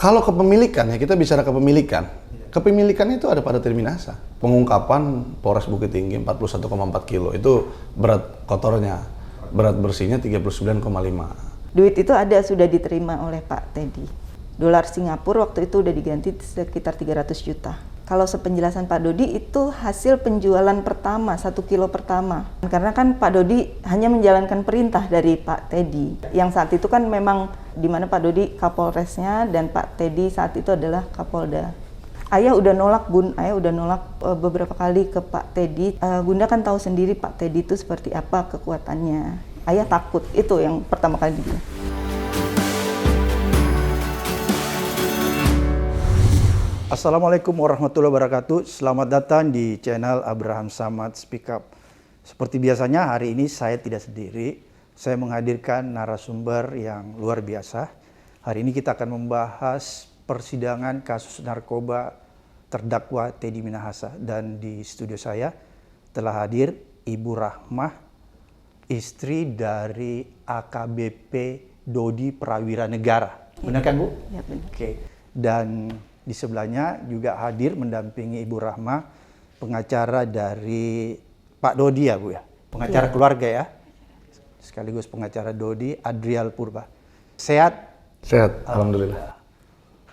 Kalau kepemilikan ya, kita bicara kepemilikan. Kepemilikan itu ada pada Teddy Minahasa. Pengungkapan Polres Bukit Tinggi 41,4 kilo itu berat kotornya, berat bersihnya 39,5. Duit itu ada sudah diterima oleh Pak Teddy. Dolar Singapura waktu itu udah diganti sekitar 300 juta. Kalau sepenjelasan Pak Dodi itu hasil penjualan pertama, 1 kilo pertama. Karena kan Pak Dodi hanya menjalankan perintah dari Pak Teddy. Yang saat itu kan memang di mana Pak Dodi Kapolresnya dan Pak Teddy saat itu adalah Kapolda. Ayah udah nolak Bun, ayah udah nolak beberapa kali ke Pak Teddy. Bunda kan tahu sendiri Pak Teddy itu seperti apa kekuatannya. Ayah takut, itu yang pertama kali dibilang. Assalamualaikum warahmatullahi wabarakatuh. Selamat datang di channel Abraham Samad Speak Up. Seperti biasanya hari ini saya tidak sendiri. Saya menghadirkan narasumber yang luar biasa. Hari ini kita akan membahas persidangan kasus narkoba terdakwa Teddy Minahasa. Dan di studio saya telah hadir Ibu Rahmah, istri dari AKBP Dodi Prawira Negara. Benar kan Bu? Ya benar. Oke. Dan di sebelahnya juga hadir mendampingi Ibu Rahma, pengacara dari Pak Dodi ya Bu ya? Pengacara keluarga ya? Sekaligus pengacara Dodi, Adrial Purba. Sehat? Sehat, alhamdulillah.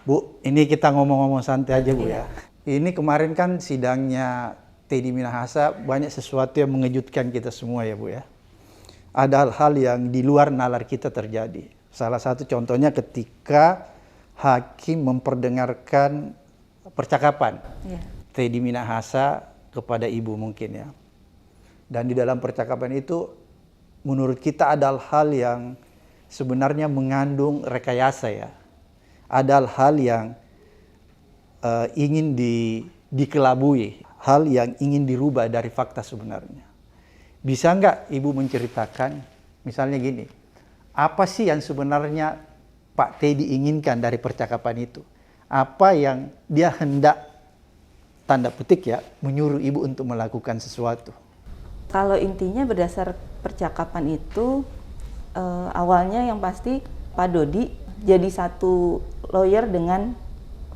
Bu, ini kita ngomong-ngomong santai aja Bu ya. Ini kemarin kan sidangnya Teddy Minahasa, banyak sesuatu yang mengejutkan kita semua ya Bu ya. Ada hal-hal yang di luar nalar kita terjadi. Salah satu contohnya ketika hakim memperdengarkan percakapan Teddy Minahasa kepada ibu mungkin ya. Dan di dalam percakapan itu menurut kita ada hal yang sebenarnya mengandung rekayasa ya. Ada hal yang ingin dikelabui, hal yang ingin dirubah dari fakta sebenarnya. Bisa nggak Ibu menceritakan misalnya gini, apa sih yang sebenarnya Pak Teddy inginkan dari percakapan itu? Apa yang dia hendak, tanda petik ya, menyuruh Ibu untuk melakukan sesuatu? Kalau intinya berdasar percakapan itu, awalnya yang pasti Pak Dodi jadi satu lawyer dengan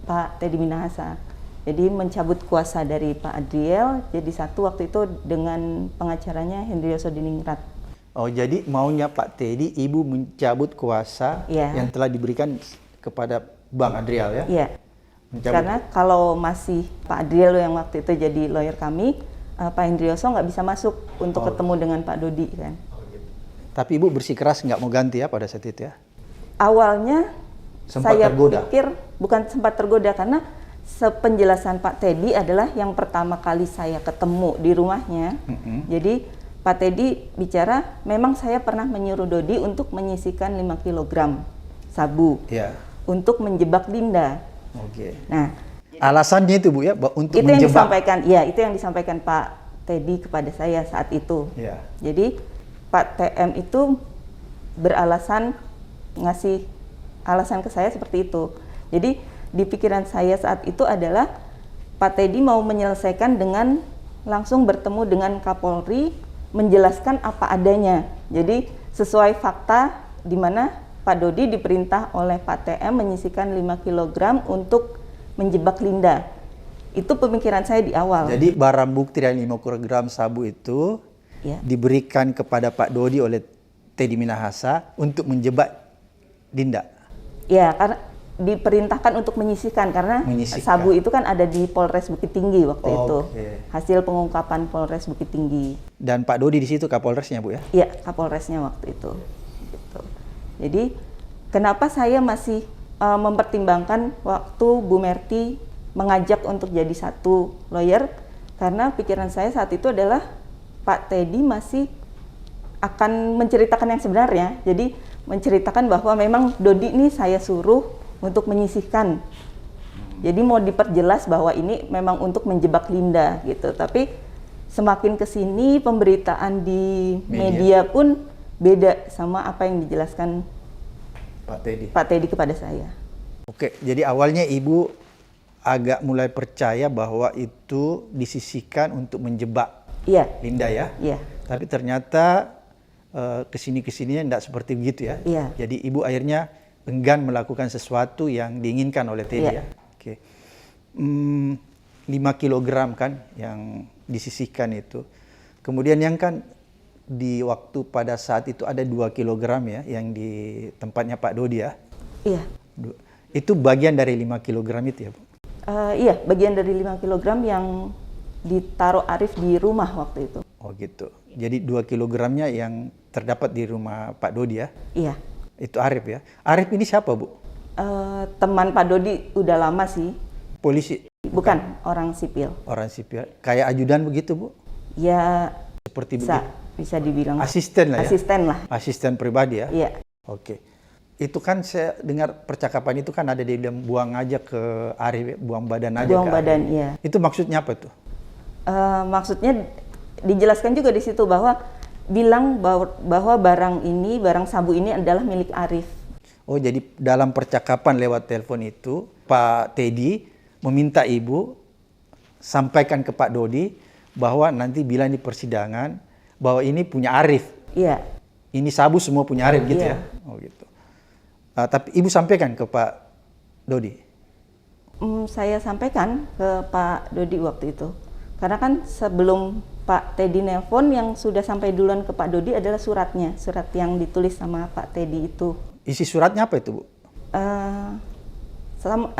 Pak Teddy Minahasa. Jadi mencabut kuasa dari Pak Adriel, jadi satu waktu itu dengan pengacaranya Hendriyoso Diningrat. Oh, jadi maunya Pak Teddy, Ibu mencabut kuasa yang telah diberikan kepada Bang Adriel ya? Iya. Karena kalau masih Pak Adriel yang waktu itu jadi lawyer kami, Pak Hendriyoso nggak bisa masuk untuk ketemu dengan Pak Dodi kan. Tapi Ibu bersikeras nggak mau ganti ya pada saat itu ya? Awalnya sempat saya tergoda. pikir bukan sempat tergoda karena sepenjelasan Pak Teddy adalah yang pertama kali saya ketemu di rumahnya. Jadi Pak Teddy bicara, memang saya pernah menyuruh Dodi untuk menyisihkan 5 kg sabu untuk menjebak Dinda. Nah, alasannya itu Bu ya, untuk itu menjebak. yang disampaikan, ya itu yang disampaikan Pak Teddy kepada saya saat itu. Jadi Pak TM itu beralasan ngasih alasan ke saya seperti itu. Jadi di pikiran saya saat itu adalah Pak Teddy mau menyelesaikan dengan langsung bertemu dengan Kapolri, menjelaskan apa adanya. Jadi sesuai fakta di mana Pak Dodi diperintah oleh Pak TM menyisihkan 5 kg untuk menjebak Linda. Itu pemikiran saya di awal. Jadi barang bukti dari 5 kg sabu itu diberikan kepada Pak Dodi oleh Teddy Minahasa untuk menjebak Dinda. Ya, karena diperintahkan untuk menyisihkan karena sabu itu kan ada di Polres Bukit Tinggi waktu itu. Hasil pengungkapan Polres Bukit Tinggi. Dan Pak Dodi di situ Kapolresnya Bu ya? Iya, Kapolresnya waktu itu. Gitu. Jadi kenapa saya masih mempertimbangkan waktu Bu Merti mengajak untuk jadi satu lawyer, karena pikiran saya saat itu adalah Pak Teddy masih akan menceritakan yang sebenarnya. Jadi menceritakan bahwa memang Dodi ini saya suruh untuk menyisihkan. Jadi mau diperjelas bahwa ini memang untuk menjebak Linda gitu. Tapi semakin kesini pemberitaan di media pun beda sama apa yang dijelaskan Pak Teddy kepada saya. Oke, jadi awalnya Ibu agak mulai percaya bahwa itu disisihkan untuk menjebak Linda ya? Iya. Tapi ternyata kesini-kesininya tidak seperti begitu ya? Iya. Jadi Ibu akhirnya enggan melakukan sesuatu yang diinginkan oleh Teddy Iya. ya. Oke. 5 kilogram kan yang disisihkan itu. Kemudian yang kan di waktu pada saat itu ada 2 kilogram ya yang di tempatnya Pak Dodi ya. Iya. Itu bagian dari 5 kilogram itu ya, Bu? Iya, bagian dari 5 kilogram yang ditaruh Arif di rumah waktu itu. Oh gitu. Jadi 2 kilogramnya yang terdapat di rumah Pak Dodi ya. Iya. Itu Arif ya. Arif ini siapa, Bu? Teman Pak Dodi udah lama sih. Polisi, Bukan orang sipil. orang sipil. Kayak ajudan begitu, Bu? Ya Seperti bisa dibilang asisten lah ya. asisten lah. Asisten pribadi ya. Iya. Oke. Itu kan saya dengar percakapan itu kan ada di dalam buang aja ke Arif, buang badan aja Buang ke Arif. badan, iya. Itu maksudnya apa tuh? Maksudnya dijelaskan juga di situ bahwa bilang bahwa barang sabu ini adalah milik Arif. Oh, jadi dalam percakapan lewat telepon itu Pak Teddy meminta Ibu sampaikan ke Pak Dodi bahwa nanti bilang di persidangan bahwa ini punya Arif. Iya. Ini sabu semua punya Arif gitu Iya. ya. Oh gitu. Tapi Ibu sampaikan ke Pak Dodi. Saya sampaikan ke Pak Dodi waktu itu. Karena kan sebelum Pak Teddy nelpon yang sudah sampai duluan ke Pak Dodi adalah suratnya, surat yang ditulis sama Pak Teddy itu. Isi suratnya apa itu, Bu?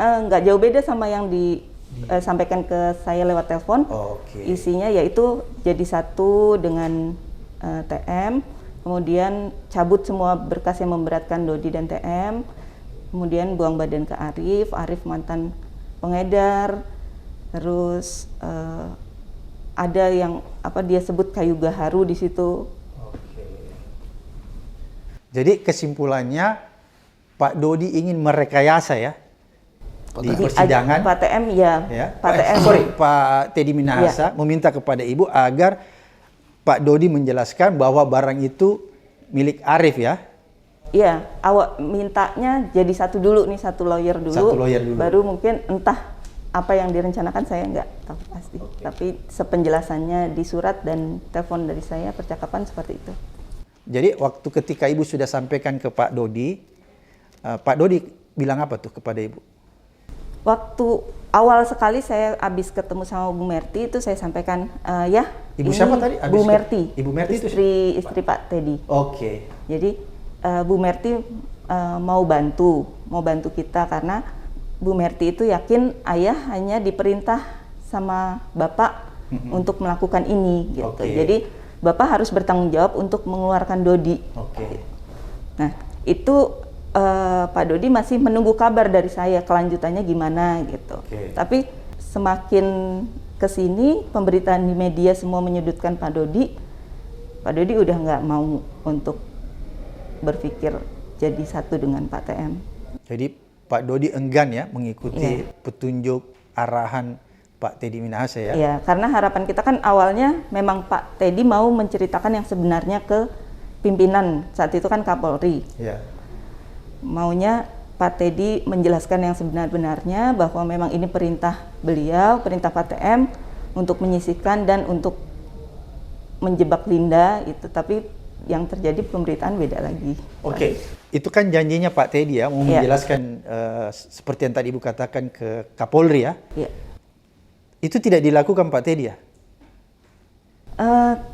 Nggak jauh beda sama yang disampaikan ke saya lewat telepon. Oke. Isinya yaitu jadi satu dengan TM, kemudian cabut semua berkas yang memberatkan Dodi dan TM, kemudian buang badan ke Arif mantan pengedar, terus ada yang dia sebut kayu gaharu di situ. Oke. Jadi kesimpulannya Pak Dodi ingin merekayasa ya di persidangan. Pak TM ya. Pak TM. Pak Teddy Minahasa meminta kepada Ibu agar Pak Dodi menjelaskan bahwa barang itu milik Arif ya. Iya, awak mintanya jadi satu lawyer dulu. Satu lawyer dulu. Baru mungkin entah apa yang direncanakan saya nggak tahu pasti. Oke. Tapi sepenjelasannya di surat dan telepon dari saya percakapan seperti itu. Jadi waktu ketika Ibu sudah sampaikan ke Pak Dodi bilang apa tuh kepada Ibu? Waktu awal sekali saya habis ketemu sama Bu Merti itu saya sampaikan ya. Ibu ini siapa tadi? Bu Merti. Ibu Merti itu istri Pak Teddy. Oke. Jadi Bu Merti mau bantu kita karena Bu Merti itu yakin ayah hanya diperintah sama bapak untuk melakukan ini gitu. Oke. Jadi bapak harus bertanggung jawab untuk mengeluarkan Dodi. Oke. Nah itu Pak Dodi masih menunggu kabar dari saya kelanjutannya gimana gitu. Oke. Tapi semakin kesini pemberitaan di media semua menyudutkan Pak Dodi udah nggak mau untuk berpikir jadi satu dengan Pak TM. Jadi Pak Dodi enggan ya mengikuti petunjuk arahan Pak Teddy Minahasa ya. Iya, karena harapan kita kan awalnya memang Pak Teddy mau menceritakan yang sebenarnya ke pimpinan saat itu kan Kapolri. Iya. Maunya Pak Teddy menjelaskan yang sebenar-benarnya bahwa memang ini perintah beliau, perintah Pak TM untuk menyisihkan dan untuk menjebak Linda itu, tapi yang terjadi pemberitaan beda lagi. Oke. Itu kan janjinya Pak Teddy ya mau Iya. menjelaskan seperti yang tadi Ibu katakan ke Kapolri ya. Iya. Itu tidak dilakukan Pak Teddy ya?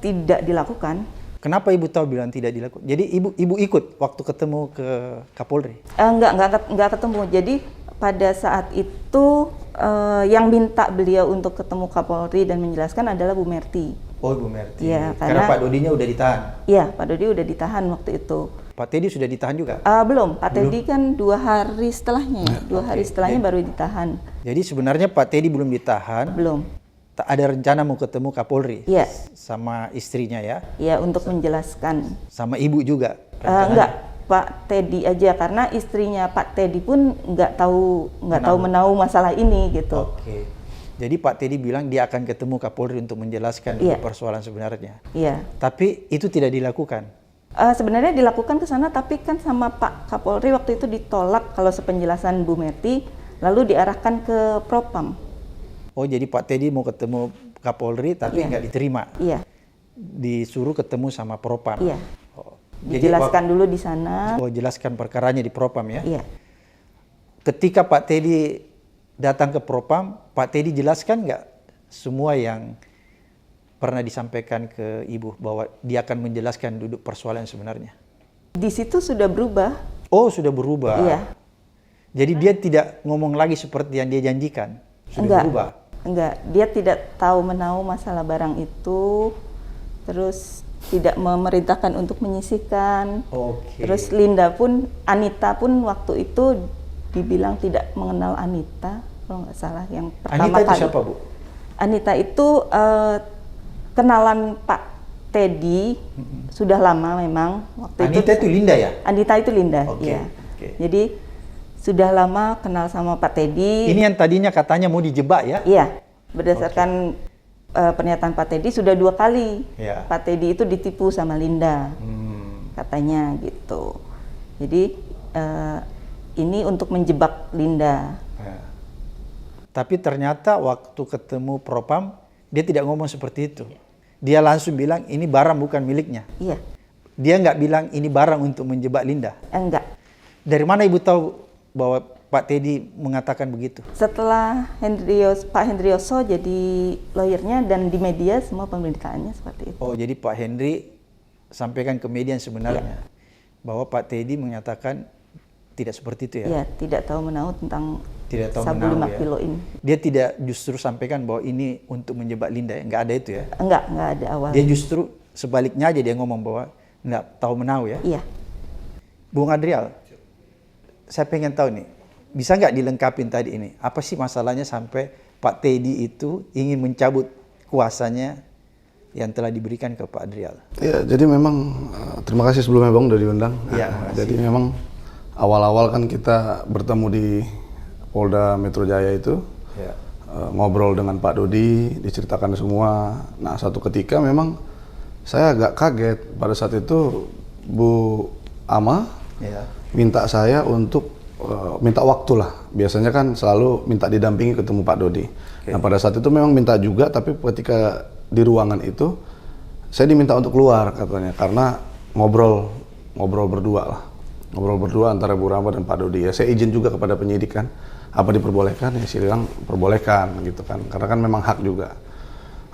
Tidak dilakukan. Kenapa Ibu tahu bilang tidak dilakukan? Jadi Ibu ikut waktu ketemu ke Kapolri? Enggak ketemu. Jadi pada saat itu yang minta beliau untuk ketemu Kapolri dan menjelaskan adalah Bu Merti. Oh, Bu Merti. Iya, Karena Pak Dodinya udah ditahan. Iya, Pak Dodi udah ditahan waktu itu. Pak Teddy sudah ditahan juga? Belum, Pak Teddy kan 2 hari setelahnya, ya. 2 hari setelahnya baru ditahan. Jadi sebenarnya Pak Teddy belum ditahan. Belum. Tak ada rencana mau ketemu Kapolri? Iya. Sama istrinya ya? Ya untuk menjelaskan. Sama Ibu juga? Enggak, Pak Teddy aja karena istrinya Pak Teddy pun nggak tahu menahu masalah ini gitu. Oke. Jadi Pak Teddy bilang dia akan ketemu Kapolri untuk menjelaskan Iya. persoalan sebenarnya. Iya. Tapi itu tidak dilakukan. Sebenarnya dilakukan ke sana tapi kan sama Pak Kapolri waktu itu ditolak kalau sepenjelasan Bu Merti, lalu diarahkan ke Propam. Oh, jadi Pak Teddy mau ketemu Kapolri tapi Iya. nggak diterima. Iya. Disuruh ketemu sama Propam. Iya. Oh. dijelaskan dulu di sana. Oh, jelaskan perkaranya di Propam ya. Iya. Ketika Pak Teddy datang ke Propam, Pak Teddy jelaskan nggak semua yang pernah disampaikan ke Ibu bahwa dia akan menjelaskan duduk persoalan sebenarnya? Di situ sudah berubah. Oh, sudah berubah. Iya. Jadi dia tidak ngomong lagi seperti yang dia janjikan. Sudah Enggak. berubah. Enggak, dia tidak tahu menahu masalah barang itu. Terus tidak memerintahkan untuk menyisihkan. Oke. Terus Linda pun, Anita pun waktu itu dibilang tidak mengenal Anita, kalau nggak salah yang pertama Anita itu kali. siapa, Bu? Anita itu kenalan Pak Teddy sudah lama memang waktu Anita itu Linda ya? Anita itu Linda, Oke, ya. oke. Jadi sudah lama kenal sama Pak Teddy. Ini yang tadinya katanya mau dijebak ya? Iya, berdasarkan pernyataan Pak Teddy sudah 2 kali Ya. Pak Teddy itu ditipu sama Linda, katanya gitu. Jadi ini untuk menjebak Linda. Ya. Tapi ternyata waktu ketemu Propam, dia tidak ngomong seperti itu. Dia langsung bilang ini barang bukan miliknya. Iya, Dia nggak bilang ini barang untuk menjebak Linda. enggak. Dari mana Ibu tahu bahwa Pak Teddy mengatakan begitu? Setelah Pak Hendrioso jadi lawyernya dan di media semua pemberitaannya seperti itu. Oh, jadi Pak Henry sampaikan ke media yang sebenarnya bahwa Pak Teddy menyatakan tidak seperti itu ya? Iya, tidak tahu menahu tentang Tidak tahu sabu menahu 5 ya? kilo ini. Dia tidak justru sampaikan bahwa ini untuk menjebak Linda ya? Nggak ada itu ya? Enggak ada awal. Dia justru sebaliknya aja dia ngomong bahwa nggak tahu menahu ya? Iya. Bung Adrial, saya pengen tahu nih, bisa nggak dilengkapin tadi ini? Apa sih masalahnya sampai Pak Teddy itu ingin mencabut kuasanya yang telah diberikan ke Pak Adrial? Ya, jadi memang terima kasih sebelumnya Bang udah diundang. Iya, makasih. Jadi memang awal-awal kan kita bertemu di Polda Metro Jaya itu, Ya. ngobrol dengan Pak Dodi, diceritakan semua. Nah, satu ketika memang saya agak kaget pada saat itu Bu Ama Ya. minta saya untuk minta waktu lah. Biasanya kan selalu minta didampingi ketemu Pak Dodi. Nah, pada saat itu memang minta juga, tapi ketika di ruangan itu saya diminta untuk keluar katanya karena ngobrol berdua lah. Ngobrol berdua antara Bu Rama dan Pak Dodi. Ya saya izin juga kepada penyidik kan, apa diperbolehkan? Ya saya bilang perbolehkan gitu kan, karena kan memang hak juga.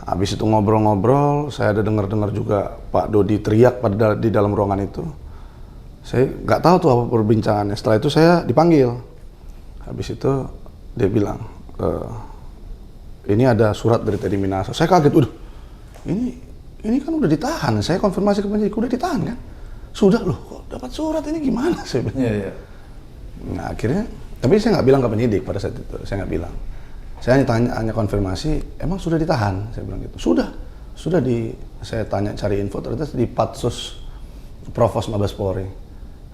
Habis itu ngobrol-ngobrol, saya ada dengar-dengar juga Pak Dodi teriak di dalam ruangan itu. Saya nggak tahu tuh apa perbincangannya. Setelah itu saya dipanggil. Habis itu dia bilang, ini ada surat dari Teddy Minahasa. Saya kaget, udah, ini kan udah ditahan. Saya konfirmasi ke penyidik, udah ditahan kan? Sudah loh, kok dapat surat ini gimana? Saya bilang. Iya. Nah akhirnya, tapi saya nggak bilang ke penyidik pada saat itu. Saya nggak bilang. Saya hanya konfirmasi, emang sudah ditahan? Saya bilang gitu. Sudah saya tanya cari info, ternyata di Patsus Provos Mabes Polri.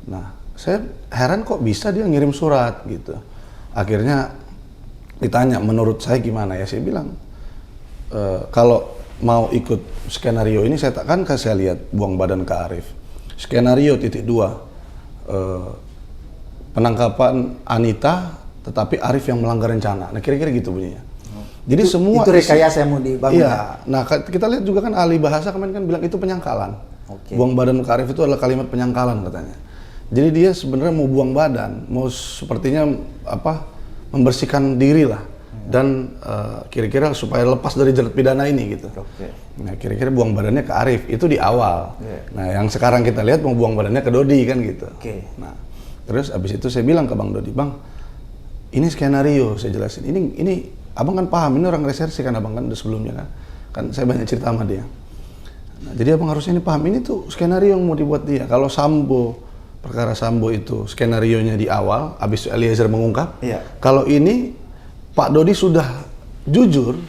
Nah, saya heran kok bisa dia ngirim surat gitu. Akhirnya ditanya, menurut saya gimana ya? Saya bilang, kalau mau ikut skenario ini, saya lihat buang badan ke Arif. Skenario titik 2, penangkapan Anita, tetapi Arif yang melanggar rencana. Nah, kira-kira gitu bunyinya. Jadi semua itu rekayasa yang mau dibangun. Iya. Nah, kita lihat juga kan ahli bahasa kemarin kan bilang itu penyangkalan. Oke. Buang badan ke Arif itu adalah kalimat penyangkalan katanya. Jadi dia sebenarnya mau buang badan, mau sepertinya membersihkan diri lah, dan kira-kira supaya lepas dari jerat pidana ini gitu. Oke. Nah, kira-kira buang badannya ke Arif itu di awal. Iya. Nah, yang sekarang kita lihat mau buang badannya ke Dodi kan gitu. Oke. Nah, terus abis itu saya bilang ke Bang Dodi, Bang, ini skenario, saya jelasin. Ini abang kan paham, ini orang reserse kan abang kan udah sebelumnya kan saya banyak cerita sama dia. Nah, jadi abang harusnya ini paham, ini tuh skenario yang mau dibuat dia. Kalau perkara Sambo itu skenarionya di awal, abis itu Eliezer mengungkap. Iya. Kalau ini Pak Dodi sudah jujur,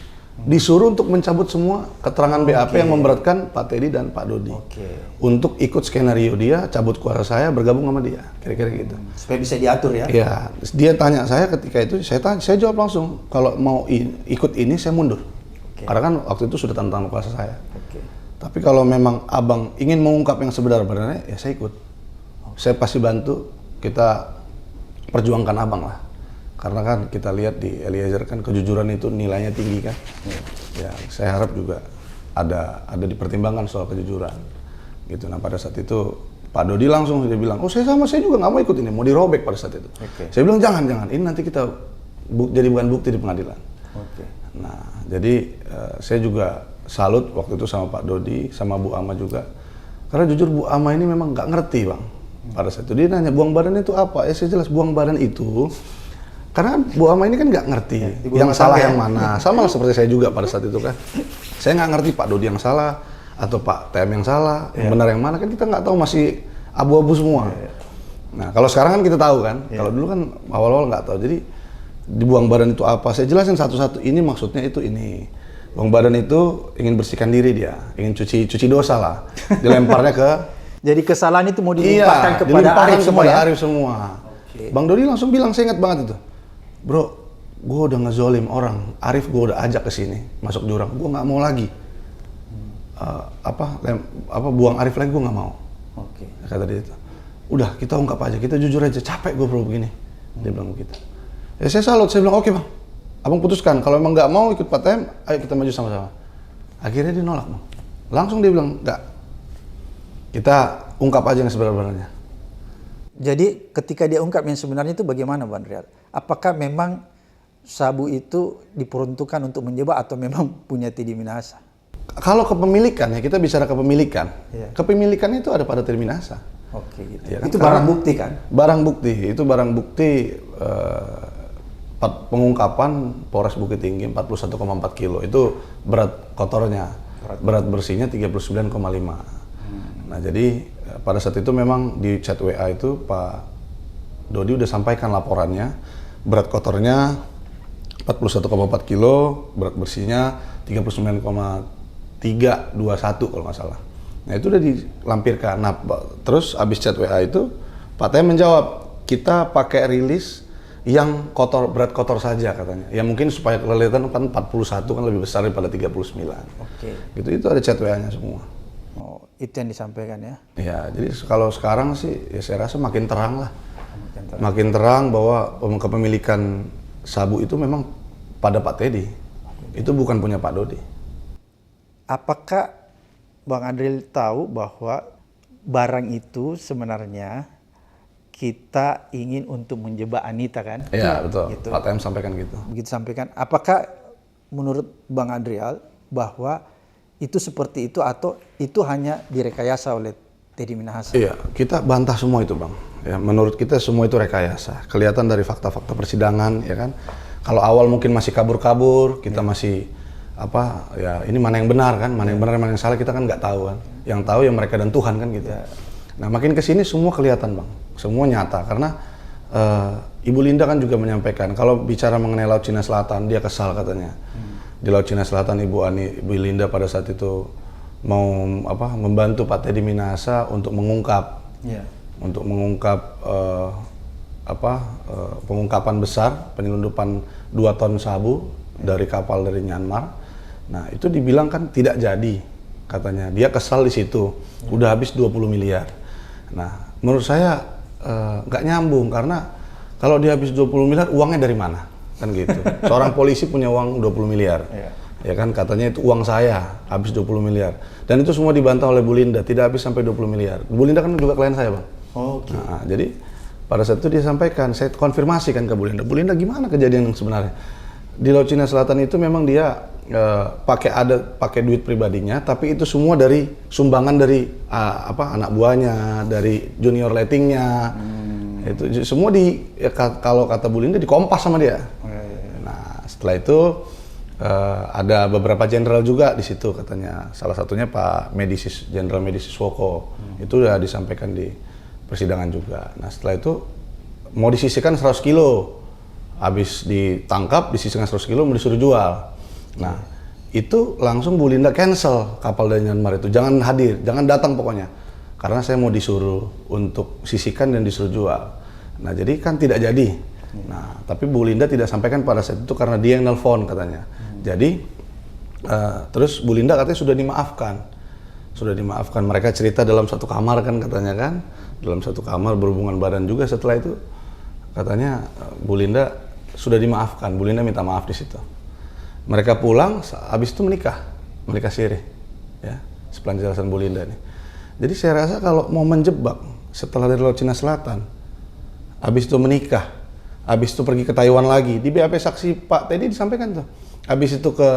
disuruh untuk mencabut semua keterangan BAP yang memberatkan Pak Teddy dan Pak Dodi. Untuk ikut skenario dia, cabut kuasa saya, bergabung sama dia. Kira-kira gitu. Supaya bisa diatur ya? Iya, dia tanya saya ketika itu, saya jawab langsung, kalau mau ikut ini saya mundur. Karena kan waktu itu sudah tentang kuasa saya. Tapi kalau memang abang ingin mengungkap yang sebenarnya, ya saya ikut. Saya pasti bantu, kita perjuangkan abang lah. Karena kan kita lihat di Eliezer kan kejujuran itu nilainya tinggi kan. Ya, saya harap juga ada dipertimbangkan soal kejujuran. Gitu. Nah, pada saat itu Pak Dodi langsung dia bilang, oh saya juga nggak mau ikut ini, mau dirobek pada saat itu. Saya bilang jangan, ini nanti kita jadi bukan bukti di pengadilan. Nah, jadi saya juga salut waktu itu sama Pak Dodi, sama Bu Ama juga. Karena jujur Bu Ama ini memang nggak ngerti Bang. Pada saat itu dia nanya, buang badan itu apa? Saya jelas buang badan itu, karena Bu Ama ini kan nggak ngerti yang salah yang mana. Sama lah seperti saya juga pada saat itu kan. Saya nggak ngerti Pak Dodi yang salah, atau Pak TM yang salah, yang benar yang mana kan kita nggak tahu, masih abu-abu semua. Nah kalau sekarang kan kita tahu kan, kalau dulu kan awal-awal nggak tahu. Jadi dibuang badan itu apa? Saya jelasin satu-satu. Ini maksudnya itu ini. Buang badan itu ingin bersihkan diri dia, ingin cuci dosa lah. Dilemparnya ke. Jadi kesalahan itu mau dilimpahkan kepada Arif semua ya? Arif semua. Bang Dodi langsung bilang, saya ingat banget itu. Bro, gue udah ngezolim orang. Arif gue udah ajak ke sini masuk jurang. Gue nggak mau lagi. Buang Arif lagi gue nggak mau. Kata dia itu. Udah kita ungkap aja, kita jujur aja. Capek gue bro begini. Dia bilang begitu. Ya saya salut, saya bilang oke bang. Abang putuskan, kalau emang nggak mau ikut Pak TM, ayo kita maju sama-sama. Akhirnya dia nolak bang. Langsung dia bilang, enggak. Kita ungkap aja yang sebenarnya. Jadi ketika dia ungkap yang sebenarnya itu bagaimana Bang Andrial? Apakah memang sabu itu diperuntukkan untuk menjebak atau memang punya Teddy Minahasa? Kalau kepemilikan ya, kita bicara kepemilikan. Kepemilikan itu ada pada Teddy Minahasa. Gitu. Ya, itu barang bukti kan? Barang bukti, itu barang bukti pengungkapan Polres Bukit Tinggi 41,4 kilo. Itu berat kotornya, berat bersihnya 39,5. Nah jadi pada saat itu memang di chat WA itu Pak Dodi udah sampaikan laporannya, berat kotornya 41,4 kilo, berat bersihnya 39,321 kalau nggak salah. Nah itu udah dilampirkan. Nah terus abis chat WA itu Pak TM menjawab, kita pakai rilis yang berat kotor saja katanya. Ya mungkin supaya kelihatan kan 41 kan lebih besar daripada 39. Gitu, itu ada chat WA-nya semua. Oh, itu yang disampaikan ya? Ya, jadi kalau sekarang sih ya saya rasa makin terang lah. Makin terang bahwa kepemilikan sabu itu memang pada Pak Teddy. Itu bukan punya Pak Dodi. Apakah Bang Andrial tahu bahwa barang itu sebenarnya kita ingin untuk menjebak Anita kan? Iya betul, gitu. Pak TM sampaikan gitu. Begitu sampaikan. Apakah menurut Bang Andrial bahwa itu seperti itu atau itu hanya direkayasa oleh Teddy Minahasa? Iya, kita bantah semua itu Bang. Ya, menurut kita semua itu rekayasa. Kelihatan dari fakta-fakta persidangan, ya kan. Kalau awal mungkin masih kabur-kabur, kita masih ya ini mana yang benar kan, mana yang benar, mana yang salah kita kan nggak tahu kan. Yang tahu ya mereka dan Tuhan kan gitu. Nah makin kesini semua kelihatan Bang, semua nyata karena Ibu Linda kan juga menyampaikan kalau bicara mengenai Laut Cina Selatan dia kesal katanya. Di Laut Cina Selatan Ibu Linda pada saat itu mau membantu Pak Teddy Minahasa untuk mengungkap pengungkapan besar penyelundupan 2 ton sabu dari kapal dari Myanmar. Nah itu dibilang kan tidak jadi katanya, dia kesal di situ, udah habis 20 miliar. Nah menurut saya nggak nyambung karena kalau dia habis 20 miliar uangnya dari mana kan gitu. Seorang polisi punya uang 20 miliar. Ya kan katanya itu uang saya habis 20 miliar dan itu semua dibantah oleh Bu Linda, tidak habis sampai 20 miliar. Bu Linda kan juga klien saya Bang. Nah, jadi pada saat itu dia sampaikan, saya konfirmasi kan ke Bu Linda. Bu Linda gimana kejadian yang sebenarnya? Di Laut Cina Selatan itu memang dia pakai duit pribadinya, tapi itu semua dari sumbangan dari anak buahnya, dari junior lettingnya. Itu semua kalau kata Bu Linda dikompas sama dia. Nah setelah itu ada beberapa jenderal juga di situ katanya, salah satunya Pak Jenderal Medicis Woko. Itu udah disampaikan di persidangan juga. Nah setelah itu mau disisihkan 100 kilo, habis ditangkap disisihkan 100 kilo mau disuruh jual. Nah itu langsung Bu Linda cancel kapal dari Myanmar itu, jangan hadir, jangan datang pokoknya, karena saya mau disuruh untuk sisihkan dan disuruh jual. Nah jadi kan tidak jadi. Nah tapi Bu Linda tidak sampaikan pada saat itu karena dia yang nelpon katanya. Jadi terus Bu Linda katanya sudah dimaafkan, mereka cerita dalam satu kamar kan katanya kan, dalam satu kamar berhubungan badan juga. Setelah itu katanya Bu Linda sudah dimaafkan, Bu Linda minta maaf di situ. Mereka pulang, habis itu menikah siri, ya, sepenjelasan Bu Linda nih. Jadi saya rasa kalau mau menjebak setelah dari Laut Cina Selatan, habis itu menikah, habis itu pergi ke Taiwan lagi, di BAP saksi Pak Teddy disampaikan tuh, habis itu ke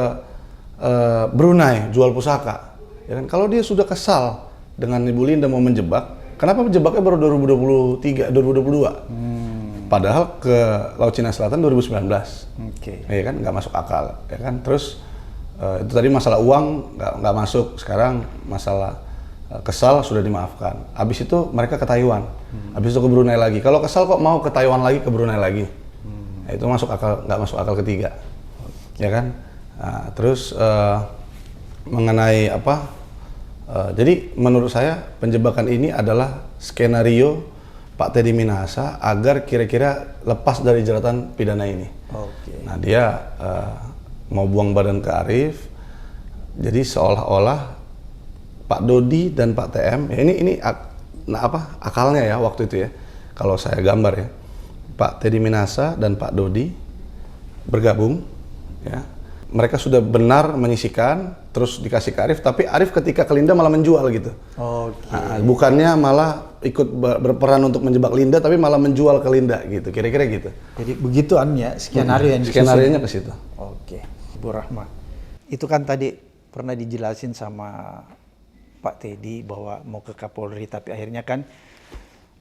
Brunei jual pusaka, ya kan? Kalau dia sudah kesal dengan Ibu Linda mau menjebak, kenapa menjebaknya baru 2023, 2022? Padahal ke Laut Cina Selatan 2019, ya kan, nggak masuk akal, ya kan? Terus itu tadi masalah uang nggak masuk, sekarang masalah kesal sudah dimaafkan. Habis itu mereka ke Taiwan, habis itu ke Brunei lagi. Kalau kesal kok mau ke Taiwan lagi, ke Brunei lagi, nah, itu masuk akal, nggak masuk akal ketiga, ya kan? Nah, terus mengenai apa? Jadi menurut saya penjebakan ini adalah skenario Pak Teddy Minahasa agar kira-kira lepas dari jeratan pidana ini. Nah dia mau buang badan ke Arief, jadi seolah-olah Pak Dodi dan Pak TM, ya ini akalnya ya waktu itu ya, kalau saya gambar ya, Pak Teddy Minahasa dan Pak Dodi bergabung, ya, mereka sudah benar menyisikan, terus dikasih ke Arief, tapi Arief ketika ke Linda malah menjual gitu. Nah, bukannya malah ikut berperan untuk menjebak Linda, tapi malah menjual ke Linda gitu, kira-kira gitu. Jadi begitu ya skenario yang disusun. Skenarionya ke situ. Oke, Ibu Rahma. Itu kan tadi pernah dijelasin sama Pak Teddy bahwa mau ke Kapolri, tapi akhirnya kan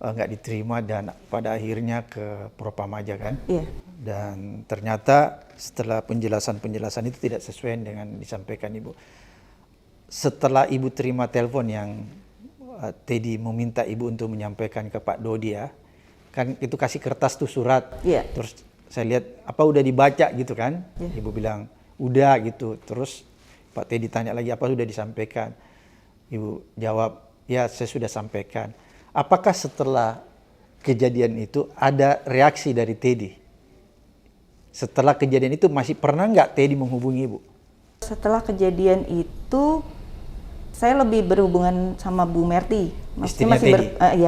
nggak diterima dan pada akhirnya ke Propamaja kan. Iya. Dan ternyata setelah penjelasan itu tidak sesuai dengan disampaikan Ibu. Setelah Ibu terima telepon yang Teddy meminta Ibu untuk menyampaikan ke Pak Dodi ya, kan itu kasih kertas tuh surat. Iya. Terus saya lihat apa udah dibaca gitu kan. Iya. Ibu bilang udah gitu. Terus Pak Teddy tanya lagi apa sudah disampaikan. Ibu jawab, ya saya sudah sampaikan. Apakah setelah kejadian itu ada reaksi dari Teddy? Setelah kejadian itu masih pernah nggak Teddy menghubungi Ibu? Setelah kejadian itu, saya lebih berhubungan sama Bu Merti. Istrinya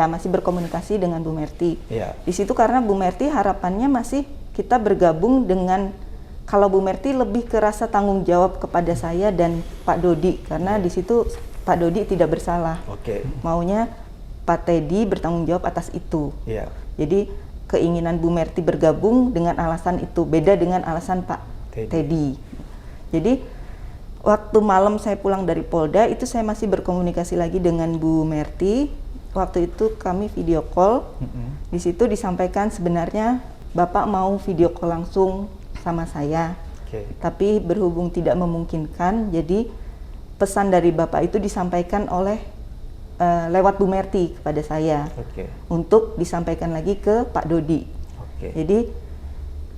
Masih berkomunikasi dengan Bu Merti. Ya. Di situ karena Bu Merti harapannya masih kita bergabung dengan, kalau Bu Merti lebih ke rasa tanggung jawab kepada saya dan Pak Dodi, karena di situ Pak Dodi tidak bersalah. Maunya Pak Teddy bertanggung jawab atas itu. Yeah. Jadi keinginan Bu Merti bergabung dengan alasan itu, beda dengan alasan Pak Teddy. Jadi waktu malam saya pulang dari Polda itu saya masih berkomunikasi lagi dengan Bu Merti. Waktu itu kami video call. Di situ disampaikan sebenarnya Bapak mau video call langsung sama saya. Tapi berhubung tidak memungkinkan, jadi pesan dari Bapak itu disampaikan oleh lewat Bu Merti kepada saya untuk disampaikan lagi ke Pak Dodi. Jadi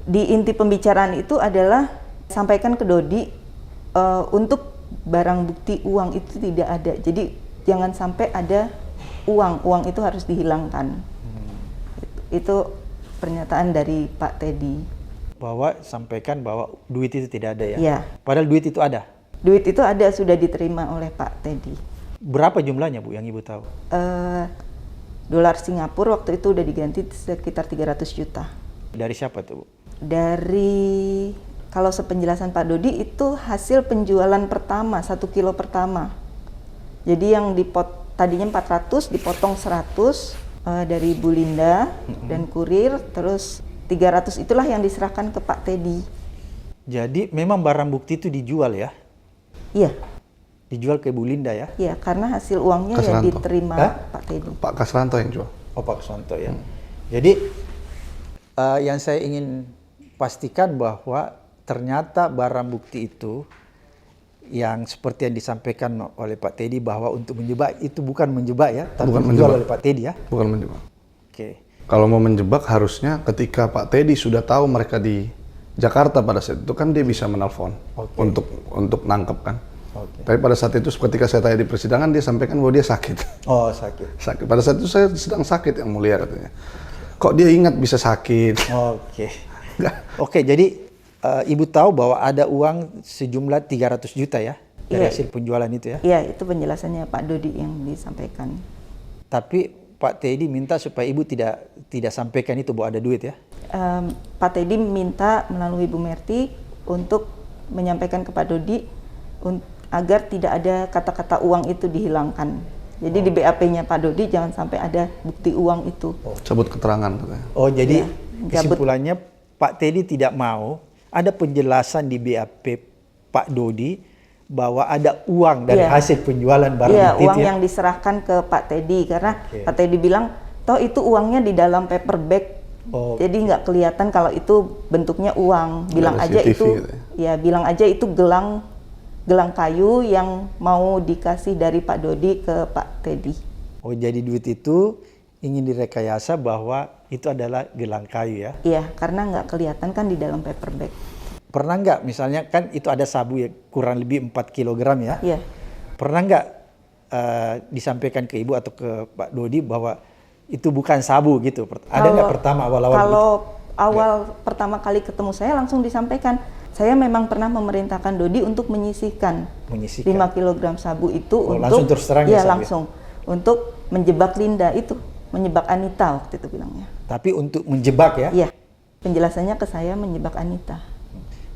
di inti pembicaraan itu adalah sampaikan ke Dodi untuk barang bukti uang itu tidak ada. Jadi jangan sampai ada uang itu harus dihilangkan. Itu pernyataan dari Pak Teddy. Bahwa sampaikan bahwa duit itu tidak ada ya? Iya. Padahal duit itu ada? Duit itu ada, sudah diterima oleh Pak Teddy. Berapa jumlahnya Bu yang Ibu tahu? Dolar Singapura waktu itu udah diganti sekitar 300 juta. Dari siapa tuh Bu? Dari, kalau sepenjelasan Pak Dodi itu hasil penjualan pertama, 1 kilo pertama. Jadi yang tadinya 400 dipotong 100 dari Bu Linda dan kurir, terus 300 itulah yang diserahkan ke Pak Teddy. Jadi memang barang bukti itu dijual ya? Iya. Dijual ke Bu Linda ya? Iya, karena hasil uangnya ya diterima Pak Teddy. Pak Kasranto yang jual. Oh, Pak Kasranto ya. Jadi yang saya ingin pastikan bahwa ternyata barang bukti itu yang seperti yang disampaikan oleh Pak Teddy bahwa untuk menjebak itu bukan menjebak ya, tapi dijual oleh Pak Teddy ya? Bukan menjebak. Kalau mau menjebak harusnya ketika Pak Teddy sudah tahu mereka di Jakarta pada saat itu kan dia bisa menelpon untuk nangkep kan. Tapi pada saat itu ketika saya tanya di persidangan dia sampaikan bahwa dia sakit. Oh, sakit. Sakit. Pada saat itu saya sedang sakit yang mulia katanya. Kok dia ingat bisa sakit? Oke, jadi Ibu tahu bahwa ada uang sejumlah 300 juta ya dari hasil penjualan itu ya? Iya, itu penjelasannya Pak Dodi yang disampaikan. Tapi Pak Teddy minta supaya Ibu tidak sampaikan itu bahwa ada duit ya? Pak Teddy minta melalui Bu Merti untuk menyampaikan ke Pak Dodi agar tidak ada kata-kata uang itu dihilangkan. Jadi di BAP-nya Pak Dodi jangan sampai ada bukti uang itu. Cabut keterangan katanya. Oh, jadi Iya, cabut. kesimpulannya Pak Teddy tidak mau ada penjelasan di BAP Pak Dodi bahwa ada uang dari Iya. hasil penjualan barang Iya, itu uang ya. yang diserahkan ke Pak Teddy karena Oke. Pak Teddy bilang toh itu uangnya di dalam paper bag. Oh, Jadi nggak kelihatan kalau itu bentuknya uang. Bilang Ada aja CCTV itu gitu ya bilang aja itu gelang kayu yang mau dikasih dari Pak Dodi ke Pak Teddy. Oh, jadi duit itu ingin direkayasa bahwa itu adalah gelang kayu ya. Iya, karena nggak kelihatan kan di dalam paper bag. Pernah nggak misalnya kan itu ada sabu ya kurang lebih 4 kg ya. Iya. Pernah nggak disampaikan ke Ibu atau ke Pak Dodi bahwa itu bukan sabu gitu? Ada nggak pertama awal-awal Kalau begitu? awal pertama kali ketemu saya langsung disampaikan. Saya memang pernah memerintahkan Dodi untuk menyisihkan 5 kg sabu itu Oh, untuk langsung terus terang ya, iya, sabu ya? langsung untuk menjebak Linda itu, menjebak Anita waktu itu bilangnya. Tapi untuk menjebak ya. Iya. Penjelasannya ke saya menjebak Anita.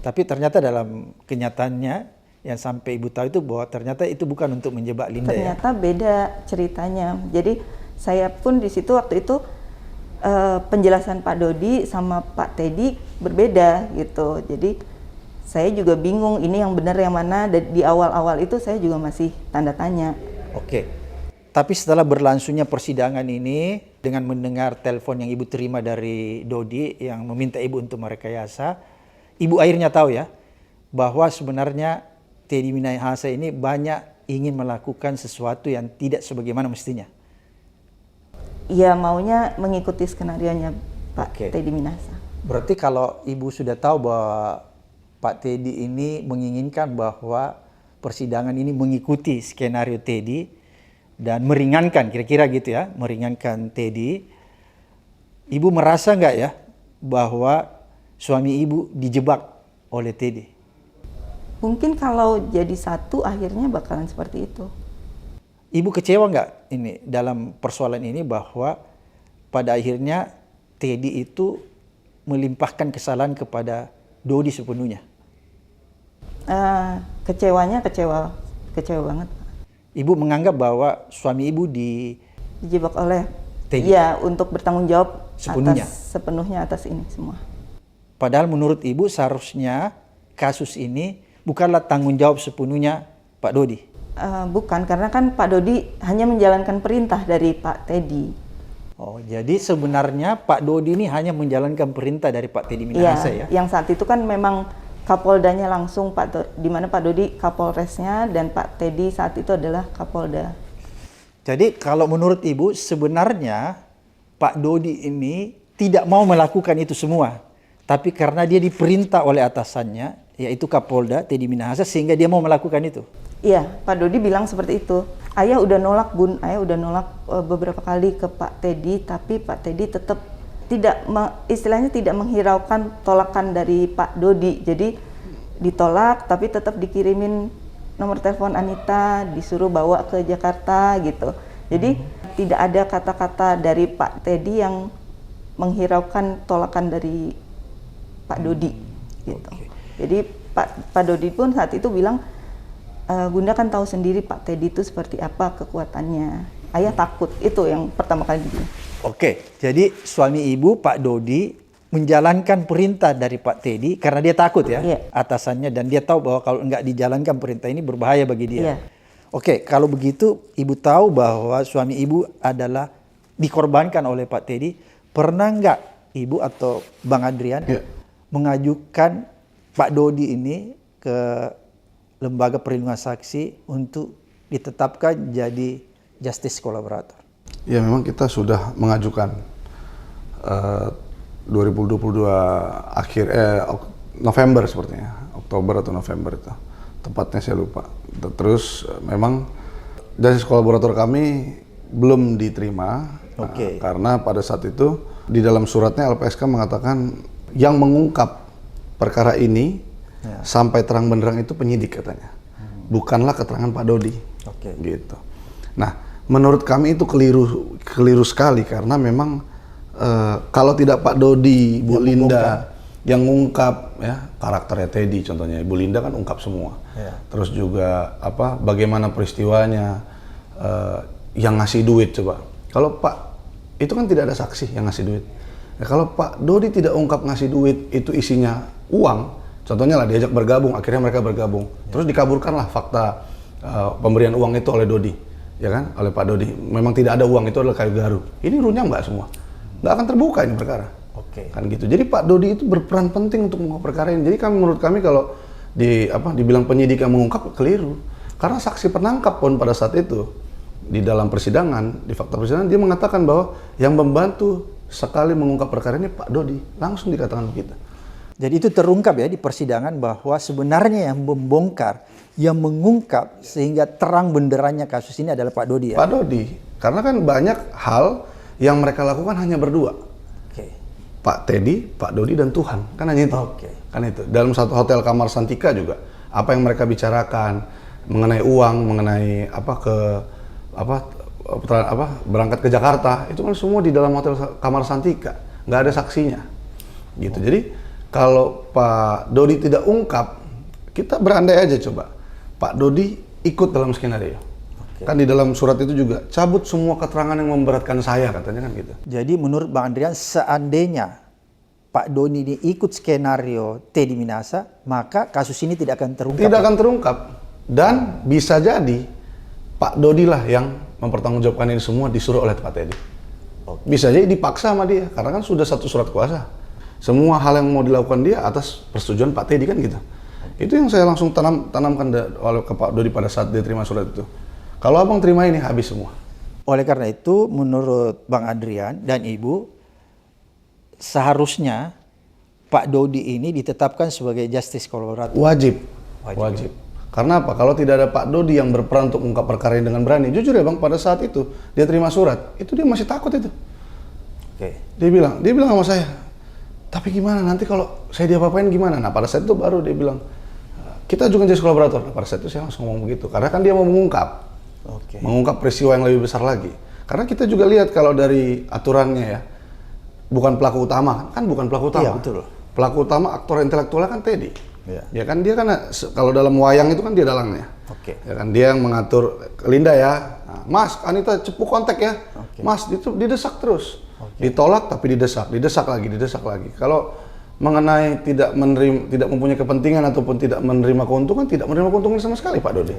Tapi ternyata dalam kenyataannya yang sampai Ibu tahu itu bahwa ternyata itu bukan untuk menjebak Linda ya. Ternyata beda ceritanya. Jadi saya pun di situ waktu itu penjelasan Pak Dodi sama Pak Teddy berbeda gitu. Jadi saya juga bingung ini yang benar yang mana. Di awal-awal itu saya juga masih tanda tanya. Oke. Tapi setelah berlangsungnya persidangan ini dengan mendengar telepon yang Ibu terima dari Dodi yang meminta Ibu untuk merekayasa, Ibu akhirnya tahu ya bahwa sebenarnya Teddy Minahasa ini banyak ingin melakukan sesuatu yang tidak sebagaimana mestinya. Iya, maunya mengikuti skenarionya Pak Oke. Teddy Minahasa. Berarti kalau Ibu sudah tahu bahwa Pak Teddy ini menginginkan bahwa persidangan ini mengikuti skenario Teddy dan meringankan, kira-kira gitu ya, meringankan Teddy. Ibu merasa nggak ya bahwa suami Ibu dijebak oleh Teddy? Mungkin kalau jadi satu akhirnya bakalan seperti itu. Ibu kecewa nggak ini dalam persoalan ini bahwa pada akhirnya Teddy itu melimpahkan kesalahan kepada Dodi sepenuhnya? Kecewanya kecewa banget. Ibu menganggap bahwa suami Ibu Dijebak oleh Teddy. iya untuk bertanggung jawab Sepenuhnya. sepenuhnya atas ini semua. Padahal menurut Ibu seharusnya kasus ini bukanlah tanggung jawab sepenuhnya Pak Dodi. Bukan, karena kan Pak Dodi hanya menjalankan perintah dari Pak Teddy. Oh, jadi sebenarnya Pak Dodi ini hanya menjalankan perintah dari Pak Teddy Minahasa ya? Yang saat itu kan memang Kapoldanya langsung di mana Pak Dodi Kapolresnya dan Pak Teddy saat itu adalah Kapolda. Jadi kalau menurut Ibu sebenarnya Pak Dodi ini tidak mau melakukan itu semua. Tapi karena dia diperintah oleh atasannya, yaitu Kapolda Teddy Minahasa, sehingga dia mau melakukan itu. Iya, Pak Dodi bilang seperti itu. Ayah udah nolak Bun, ayah udah nolak beberapa kali ke Pak Teddy, tapi Pak Teddy tetap istilahnya tidak menghiraukan tolakan dari Pak Dodi. Jadi ditolak tapi tetap dikirimin nomor telepon Anita, disuruh bawa ke Jakarta gitu. Jadi tidak ada kata-kata dari Pak Teddy yang menghiraukan tolakan dari Pak Dodi gitu. Oke. Jadi Pak Dodi pun saat itu bilang, Bunda kan tahu sendiri Pak Teddy itu seperti apa kekuatannya. Ayah takut, itu yang pertama kali dibilang. Oke, jadi suami Ibu Pak Dodi menjalankan perintah dari Pak Teddy karena dia takut ya, Iya. atasannya, dan dia tahu bahwa kalau enggak dijalankan perintah ini berbahaya bagi dia. Iya. Oke, kalau begitu Ibu tahu bahwa suami Ibu adalah dikorbankan oleh Pak Teddy. Pernah enggak Ibu atau Bang Adrian Iya. mengajukan Pak Dodi ini ke Lembaga Perlindungan Saksi untuk ditetapkan jadi justice collaborator? Ya memang kita sudah mengajukan 2022 akhir November sepertinya, Oktober atau November itu, tepatnya saya lupa. Terus memang justice collaborator kami belum diterima. Oke. Karena pada saat itu di dalam suratnya LPSK mengatakan yang mengungkap perkara ini sampai terang benderang itu penyidik katanya, bukanlah keterangan Pak Dodi. Oke. Gitu. Nah, menurut kami itu keliru sekali karena memang kalau tidak Pak Dodi, Bu Linda yang ungkap ya karakternya Teddy contohnya, Ibu Linda kan ungkap semua. Ya. Terus juga bagaimana peristiwanya, yang ngasih duit coba. Kalau Pak, itu kan tidak ada saksi yang ngasih duit. Nah, kalau Pak Dodi tidak ungkap ngasih duit itu isinya uang, contohnya lah diajak bergabung, akhirnya mereka bergabung. Terus dikaburkanlah fakta pemberian uang itu oleh Dodi, ya kan, oleh Pak Dodi. Memang tidak ada uang, itu adalah kayu garu. Ini runyam nggak semua? Nggak akan terbuka ini perkara. Kan gitu. Jadi Pak Dodi itu berperan penting untuk mengungkap perkara ini. Jadi menurut kami kalau dibilang penyidik yang mengungkap, keliru. Karena saksi penangkap pun pada saat itu di dalam persidangan, di fakta persidangan dia mengatakan bahwa yang membantu sekali mengungkap perkara ini Pak Dodi, langsung dikatakan begitu. Jadi itu terungkap ya di persidangan bahwa sebenarnya yang membongkar, yang mengungkap sehingga terang benderanya kasus ini adalah Pak Dodi ya? Pak Dodi, karena kan banyak hal yang mereka lakukan hanya berdua. Pak Teddy, Pak Dodi dan Tuhan, kan hanya itu. Kan itu. Dalam satu hotel kamar Santika juga, apa yang mereka bicarakan mengenai uang, mengenai berangkat ke Jakarta, itu kan semua di dalam hotel kamar Santika, nggak ada saksinya. Gitu. Jadi kalau Pak Dodi tidak ungkap, kita berandai aja coba. Pak Dodi ikut dalam skenario. Kan di dalam surat itu juga cabut semua keterangan yang memberatkan saya, katanya kan gitu. Jadi menurut Bang Andrian, seandainya Pak Dodi ini ikut skenario Teddy Minahasa, maka kasus ini tidak akan terungkap. Tidak akan terungkap. Dan bisa jadi Pak Dodi lah yang mempertanggungjawabkan ini semua disuruh oleh Pak Teddy. Bisa jadi dipaksa sama dia, karena kan sudah satu surat kuasa. Semua hal yang mau dilakukan dia atas persetujuan Pak Teddy kan gitu. Itu yang saya langsung tanamkan oleh ke Pak Dodi pada saat dia terima surat itu. Kalau abang terima ini habis semua. Oleh karena itu, menurut Bang Adrian dan Ibu, seharusnya Pak Dodi ini ditetapkan sebagai justice collaborator. Wajib. Karena apa? Kalau tidak ada Pak Dodi yang berperan untuk mengungkap perkara ini dengan berani, jujur ya Bang, pada saat itu dia terima surat, itu dia masih takut itu. Dia bilang sama saya, tapi gimana nanti kalau saya diapa-apain gimana? Nah pada saat itu baru dia bilang, kita juga justice collaborator. Nah, pada saat itu saya langsung ngomong begitu, karena kan dia mau mengungkap. Mengungkap peristiwa yang lebih besar lagi. Karena kita juga lihat kalau dari aturannya ya, bukan pelaku utama, kan bukan pelaku utama. Iya, betul. Pelaku utama aktor intelektualnya kan Teddy. Ya kan dia kan kalau dalam wayang itu kan dia dalangnya. Ya kan dia yang mengatur Linda ya. Nah, Mas, Anita cepu kontak ya. Mas, itu didesak terus. Ditolak tapi didesak lagi. Kalau mengenai tidak mempunyai kepentingan ataupun tidak menerima keuntungan sama sekali Pak Dodi.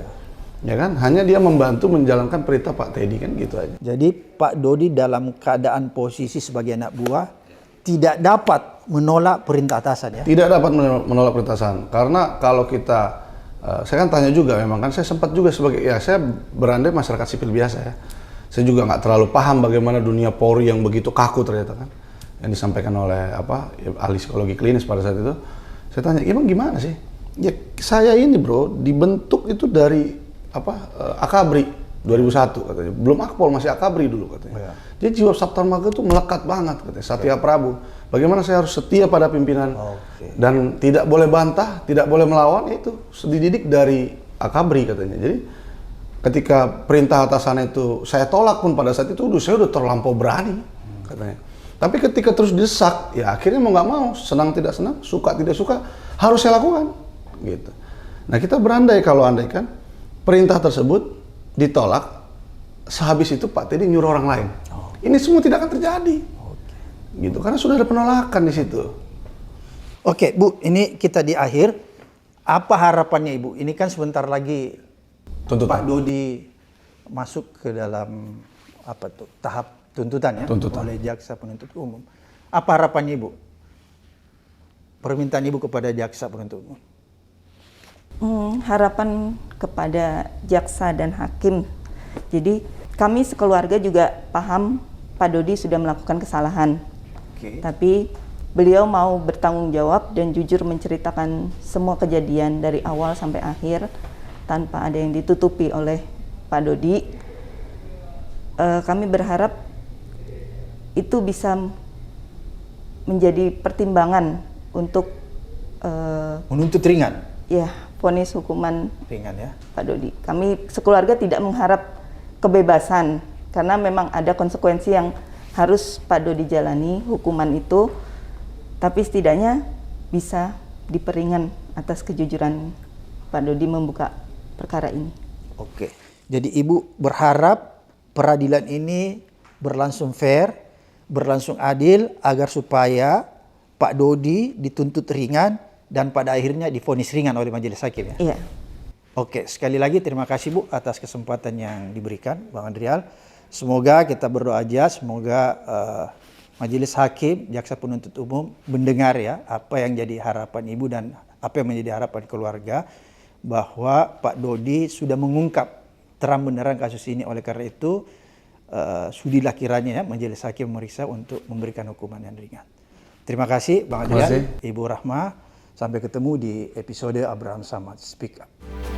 Ya kan, hanya dia membantu menjalankan perintah Pak Teddy kan gitu aja. Jadi Pak Dodi dalam keadaan posisi sebagai anak buah tidak dapat menolak perintah atasan ya? Tidak dapat menolak perintah atasan, karena kalau kita, saya kan tanya juga memang kan saya sempat juga saya berandai masyarakat sipil biasa ya. Saya juga nggak terlalu paham bagaimana dunia Polri yang begitu kaku ternyata kan, yang disampaikan oleh ahli psikologi klinis pada saat itu. Saya tanya, emang gimana sih? Ya saya ini bro dibentuk itu dari Akabri 2001 katanya, belum Akpol, masih Akabri dulu katanya. Jadi jiwa Sabta Marga itu melekat banget katanya, Satya Prabu. Bagaimana saya harus setia pada pimpinan dan tidak boleh bantah, tidak boleh melawan, itu dididik dari Akabri katanya. Jadi ketika perintah atasan itu saya tolak pun pada saat itu saya udah terlampau berani katanya. Tapi ketika terus didesak, ya akhirnya mau nggak mau, senang tidak senang, suka tidak suka, harus saya lakukan gitu. Nah kita berandai kalau andaikan perintah tersebut ditolak, sehabis itu Pak Teddy nyuruh orang lain. Ini semua tidak akan terjadi. Gitu, karena sudah ada penolakan di situ. Oke, Bu, ini kita di akhir. Apa harapannya Ibu? Ini kan sebentar lagi Pak Dodi masuk ke dalam tahap tuntutan ya, oleh jaksa penuntut umum. Apa harapannya Ibu? Permintaan Ibu kepada jaksa penuntut umum. Harapan kepada jaksa dan hakim. Jadi kami sekeluarga juga paham Pak Dodi sudah melakukan kesalahan. Tapi beliau mau bertanggung jawab dan jujur menceritakan semua kejadian dari awal sampai akhir tanpa ada yang ditutupi oleh Pak Dodi. Kami berharap itu bisa menjadi pertimbangan untuk menuntut ringan. Ya, vonis hukuman ringan ya Pak Dodi. Kami sekeluarga tidak mengharap kebebasan karena memang ada konsekuensi yang harus Pak Dodi jalani hukuman itu, tapi setidaknya bisa diperingan atas kejujuran Pak Dodi membuka perkara ini. Oke, jadi Ibu berharap peradilan ini berlangsung fair, berlangsung adil agar supaya Pak Dodi dituntut ringan dan pada akhirnya divonis ringan oleh majelis hakim ya. Iya. Oke, sekali lagi terima kasih Bu atas kesempatan yang diberikan Bang Andrial. Semoga kita berdoa aja, semoga majelis hakim, jaksa penuntut umum mendengar ya apa yang jadi harapan Ibu dan apa yang menjadi harapan keluarga, bahwa Pak Dodi sudah mengungkap terang benderang kasus ini. Oleh karena itu sudilah kiranya ya majelis hakim memeriksa untuk memberikan hukuman yang ringan. Terima kasih Bang Adrian, Ibu Rahma. Sampai ketemu di episode Abraham Samad Speak Up.